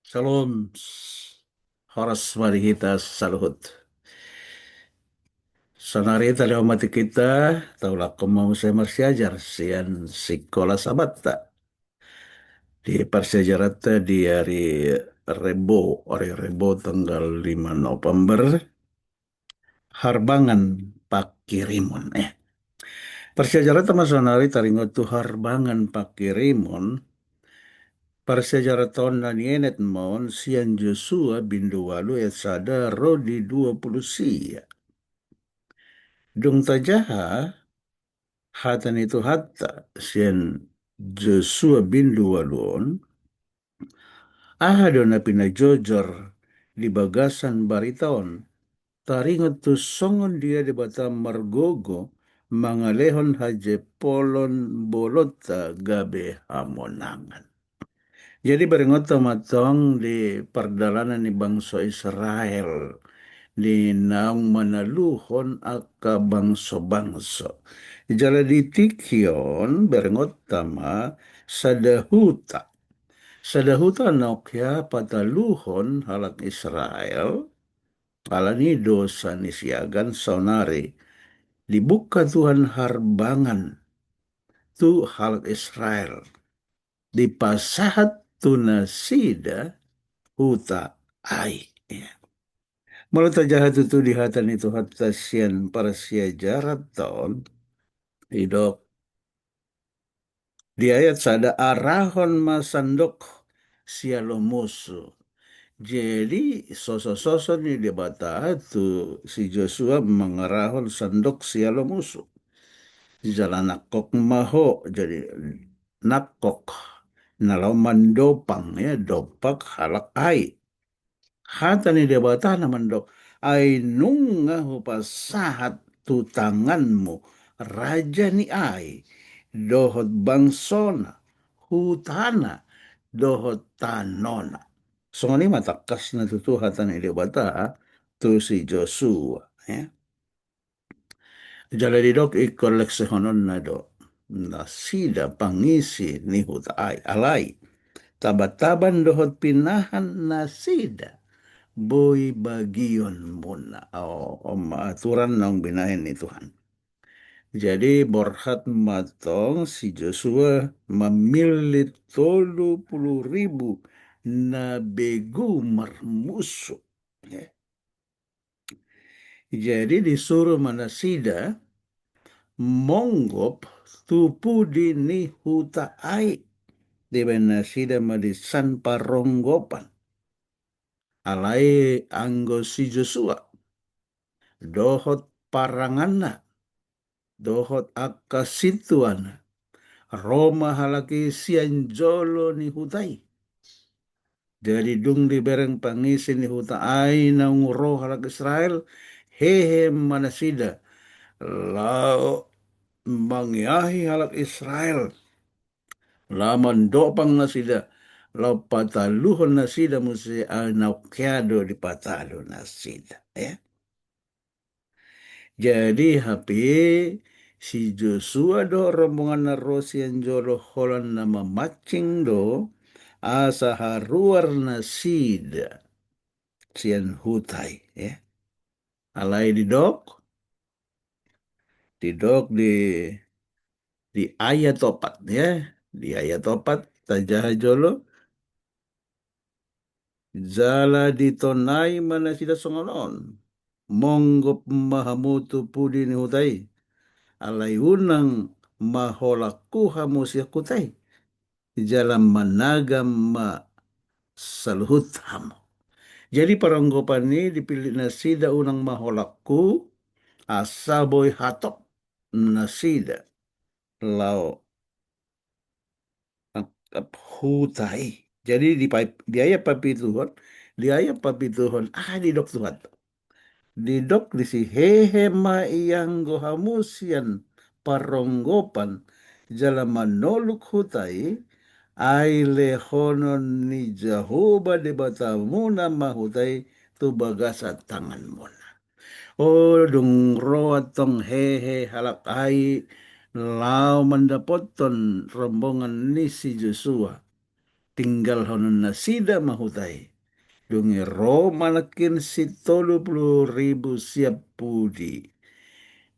Shalom, horas mari kita saluhut. Sonarita leo mati kita, taulah mau saya marsiajar, sian sekolah sabat tak. Di parsiajarat di hari Rebo tanggal 5 November, Harbangan Pakirimun. Parsiajarat sama sonari taringot tu Harbangan Pakirimun, parsiajarat tahun na nienet mon, sian Joshua bindu walu et sada rodi 20 sia. Dung tajaha hatan itu hatta sien Joshua bin Lualon ahado na pinajojor di bagasan bariton taringat tu songon dia di bata margogo mangalehon haje polon bolota gabe hamonangan. Jadi berengot matong di perdalanan di bangsa Israel di naung manaluhon aka bangsa-bangsa. Jala di tikyon berengot tama sadahuta. Sadahuta nokya pataluhon halak Israel alani dosa nisiagan sonari dibuka Tuhan harbangan tu halak Israel dipasahat tunasida huta ai. Mulut jahat itu dihatan itu hatta sian para sia jarat taon idok di ayat sada arahon masandok sialo musuh. Jadi sosok-sosok ini dia bata tu si Joshua mengarahon sandok sialo musuh. Jalan nakok maho jadi nakok nalau mandopang ya dopak halak ai. Hata ni dia bata naman dok ay nunga hupasahat tu tanganmu raja ni ay dohot bangsona hutana dohot tanona. So ni matakas na tutuhatan ni dia bata tu si Joshua ya. Jala di dok ikoleksi honon na do nasida pangisi ni huta ay alay tabataban dohot pinahan nasida boy bagion muna aturan ng binahin ni Tuhan. Jadi borhat matong si Joshua memilih 30,000 na begu marmusuh. Ya. Jadi disuruh manasida monggop tupu dini huta ai di manasida madisan paronggopan alai anggo si Joshua dohot parangana dohot akasituana Roma halaki sianjolo ni hutai jadi dung di bereng pangisi ni hutai na nguro halak Israel hehe manasida lao mangyahi halak Israel laman dopang nasida lau pataluhon nasida musi anaukiado di patalo nasida ya. Jadi HP si Joshua do rombongan na Rosian Jolo Holland nama macing do asa haruar na sida sian hutai ya. Alai di dok di ayat topat ya. Di ayat topat tajaha jolo zala ditonai mana sida songonon. Monggop mahamutu pudi ni hutai. Alai unang maholaku hamusia kutai. Jalan managam ma saluhut hamu. Jadi paranggopan ini dipilih nasida unang maholaku asaboy hatop nasida lau hutai. Jadi di ayat papituhon, di ayat papituhon di dok Tuhan. Di dok di si hehe ma iyang gohamusian paronggopan jalan manoluk hutai ai lehonon ni Jahoba de batamuna mahutai tu bagasa tangan mona. Oh dung roa tong hehe halak ai lau mendapoton rombongan ni si Joshua tinggal honun nasida mahutai. Dungi Roma nakin si 30.000 siap pudi.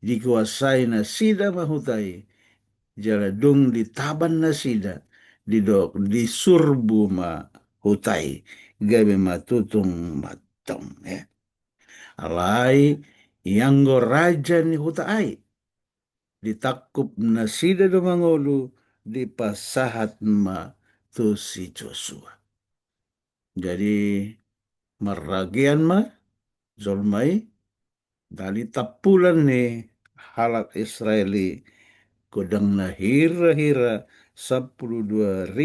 Dikuasai nasida mahutai. Jala dung di taban nasida. Di surbu ma hutai. Gabe matutung matong. Ya. Alai yang go raja ni hutai. Ditakup nasida do mangolu di pasahat ma tu si Joshua. Jadi meragian ma zolmai dari tapulan ni halak Israeli kodang na hira-hira 12.000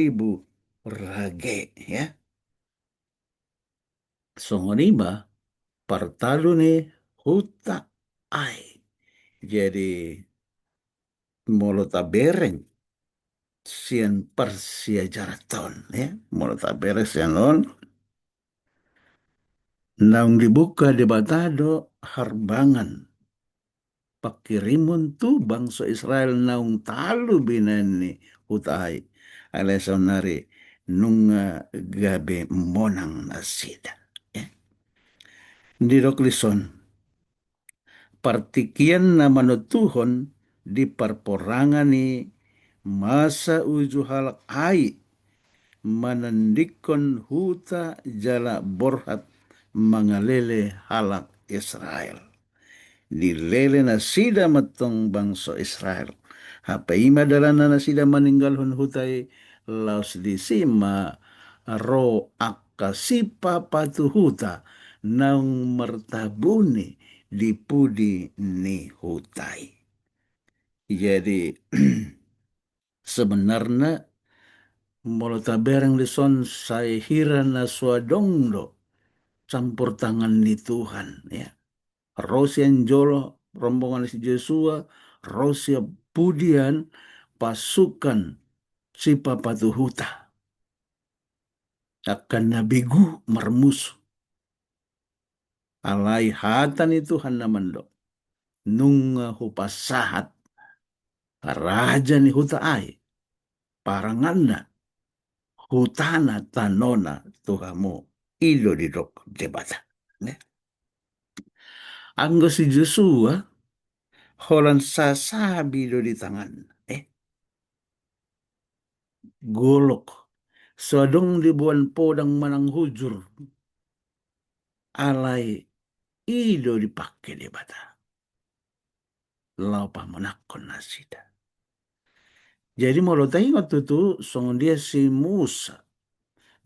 rage ya. Songonima partalu ni huta ai. Jadi molotabereng sian persia jaraton ya. Molotabereng sian on naung dibuka di batado harbangan pakirimun tu bangsa Israel naung talu binani hutai alesonari nunga gabe monang nasida ya. Di Roklison partikian nama Tuhon di perporangani masa uju halak ai manandikon huta jala borhat mangalele halak Israel. Dilele na sida matong bangsa Israel. Hapa ima dalana na sida maninggal hun hutai laos di sima ro akasipa patuhuta nang mertabuni di pudi ni hutai. Jadi sebenarnya molotabereng lison saya hira na swadongdo campur tangan ni Tuhan ya. Rosian jolo rombongan si Joshua, Rosia pudian pasukan si papatuhuta akan nabigu mermusuh. Alai hatan itu hana mando nunga hupasahat raja ni huta ai paranganda hutana tanona tuhamu ilo didok debata. Anggo si Joshua holan sasabi do di tangan. Golok. Sodong dibuan podang manang hujur. Alai ido dipakai di bata. Laupa menakon nasida. Jadi mau ingat tu song dia si Musa.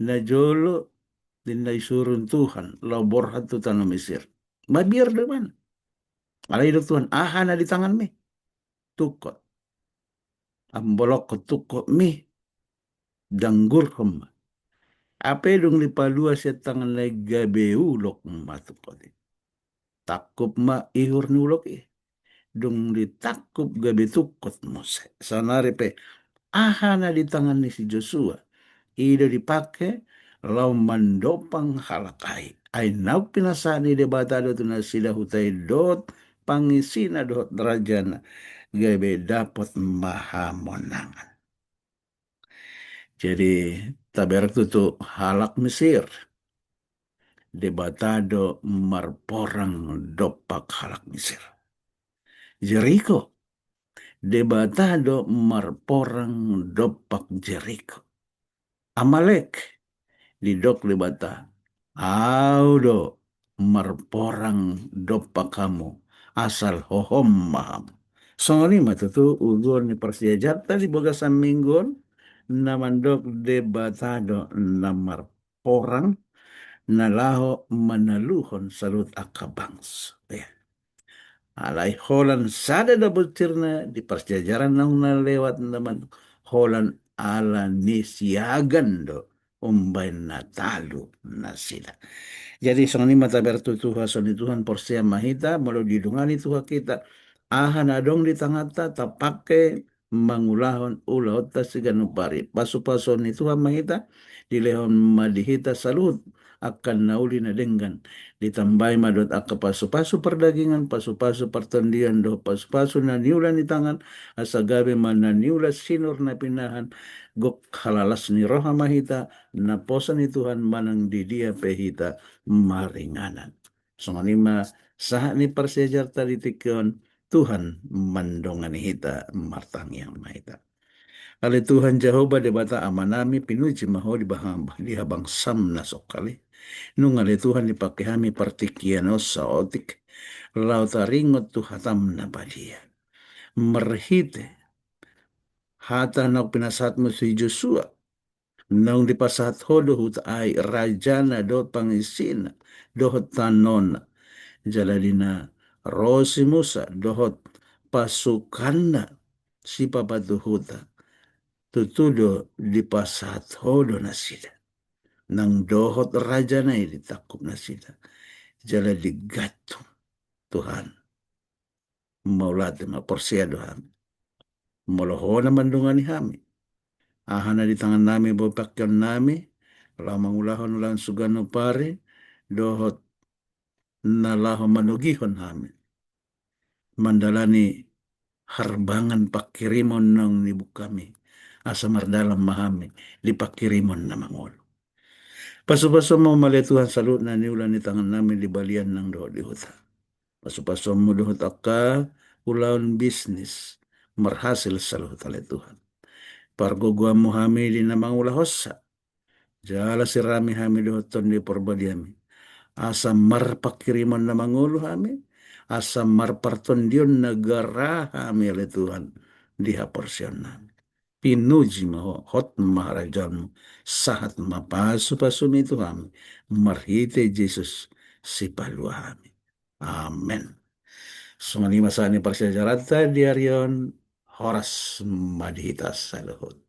Na jolo din na isurun Tuhan. Lau borhat tu tanah Mesir. Mabiar depan. Alai do Tuhan. Aha na di tangan mi. Tukot. Ambolok ke tukot mi. Danggur hema. Apa dong lipalua tangan lagi gabeu lok matukot. Takup ma ihur nulok dong ditakup gabe tukot mose. Sanare pe ahana di tangan ni si Joshua. Ida dipakai lau mandopang halakai. Ai nau pinasani debata do tuna sila hutai dot pangisina dot derajana gabe dapat maha monangan. Jadi taberak tu halak Mesir. Debatado marporang dopak halak Mesir. Jericho. Debatado marporang dopak Jericho. Amalek. Didok debata. Audo marporang dopak kamu. Asal hohom maham. Songoni matutu ugur ni persijata di bogasan minggon. Namandok debatado namar porang nalaho manaluhon salut akabangs. Ya. Alai holan sada da betirna di persejajaran nang na lewat naman holan ala nisiagan do umbay natalu nasila. Jadi song ni mata bertutuha soni Tuhan porsia mahita malu didungani Tuhan kita ahan adong di tangata tapake mangulahon ulaota siganupari pasu-pasu ni Tuhan mahita dilehon madihita salut akan nauli na dengan ditambay madot aka pasu-pasu perdagingan, pasu-pasu pertendian, do pasu-pasu na niulan ni tangan, asagabi man na niulas sinur na pinahan, gok halalas ni roha mahita, naposan ni Tuhan manang di dia pehita maringanan. So manima saha ni persejar tadi tikon Tuhan mandongan hita martang yang mahita. Ale Tuhan Jehovah debata amanami pinuji maho di habang sam na sokali. Nung ale Tuhan dipakihami partikiano saotik. Lau taringot tu hatam na badia. Merhite hata na pinasat mo si Joshua. Nung dipasat hodo hut ay rajana dot pangisina dohot tanona. Jaladina rosi Musa dohot pasukanna si papatuhuta. Tutudo di pasat hodo na sila. Nang dohot raja na ditakop na sila. Jala digato Tuhan. Maulate maporsiado hami. Moloho na mandungan ni hami. Ahana di tangan nami bopakyan nami. Lamang ulahon ulang sugano pare. Dohot na laho manugihon hami. Mandalani harbangan pakirimon ng nibu kami. Asa mardalam mahami. Di pakirimon na mangolo. Paso-paso mo maletuhan salut na niulan ni tangan namin di balian ng doho di huta. Paso-paso mo dohot aka ulaon bisnis marhasil salut ale Tuhan. Pargogwa mo hami di namang ulahosa. Jala sirami hami dohoton di porbadiami. Asa marpakiriman na mangulo hami. Asa marpartondion negara hami ale Tuhan. Diha porsyon nami. Pinuji mo hot maharajan sahat mapasu-pasu itu kami marhite Jesus si paluami. Amen. Sumani masani persejarata diarion horas madhitas saluhut.